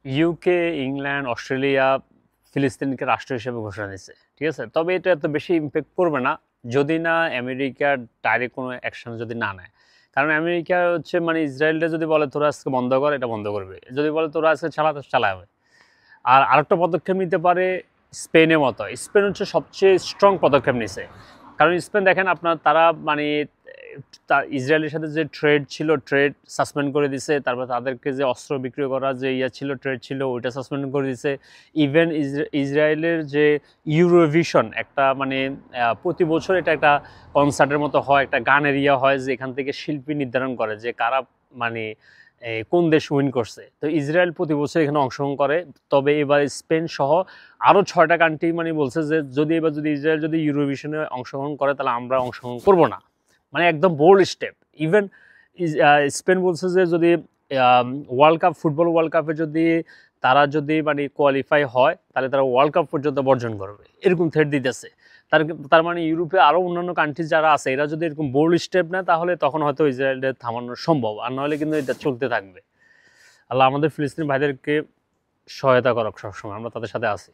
UK, England, Australia ফিলিস্তিনকে রাষ্ট্র হিসেবে ঘোষণা দিয়েছে, ঠিক আছে। তবে এটা এত বেশি ইম্প্যাক্ট করবে না যদি না আমেরিকার ডাইরেক্ট কোনো অ্যাকশন যদি না নেয়। কারণ আমেরিকা হচ্ছে মানে ইসরায়েলটা যদি বলে তোরা আজকে বন্ধ কর, এটা বন্ধ করবে। যদি বলে তোরা আজকে চালাতে চালাবে। আর আরেকটা পদক্ষেপ নিতে পারে স্পেনের মতো। স্পেন হচ্ছে সবচেয়ে স্ট্রং পদক্ষেপ নিছে। কারণ স্পেন দেখেন আপনার তারা মানে ইসরায়েলের সাথে যে ট্রেড ছিল, ট্রেড সাসপেন্ড করে দিছে। তারপর তাদেরকে যে অস্ত্র বিক্রি করা যে ছিল, ট্রেড ছিল, ওইটা সাসপেন্ড করে দিছে। ইভেন ইসরায়েলের যে ইউরোভিশন একটা মানে প্রতি বছর এটা একটা কনসার্টের মতো হয়, একটা গানের হয়, যে এখান থেকে শিল্পী নির্ধারণ করে যে কারা মানে কোন দেশ উইন করছে। তো ইসরায়েল প্রতি বছর এখানে অংশগ্রহণ করে। তবে এবার স্পেন সহ আরও 6টা কান্ট্রি মানে বলছে যে যদি ইসরায়েল যদি ইউরোভিশনে অংশগ্রহণ করে তাহলে আমরা অংশগ্রহণ করবো না। মানে একদম বোল্ড স্টেপ। ইভেন স্পেন বলছে যে যদি ফুটবল ওয়ার্ল্ড কাপে যদি তারা যদি মানে কোয়ালিফাই হয় তাহলে তারা ওয়ার্ল্ড কাপ পর্যন্ত বর্জন করবে, এরকম থ্রেট দিতেছে। তার মানে ইউরোপে আরও অন্যান্য কান্ট্রি যারা আছে এরা যদি এরকম বোল্ড স্টেপ নেয় তাহলে তখন হয়তো ইসরায়েলদের থামানো সম্ভব, আর নাহলে কিন্তু এটা চলতে থাকবে। আল্লাহ আমাদের ফিলিস্তিনি ভাইদেরকে সহায়তা করুক, সবসময় আমরা তাদের সাথে আছি।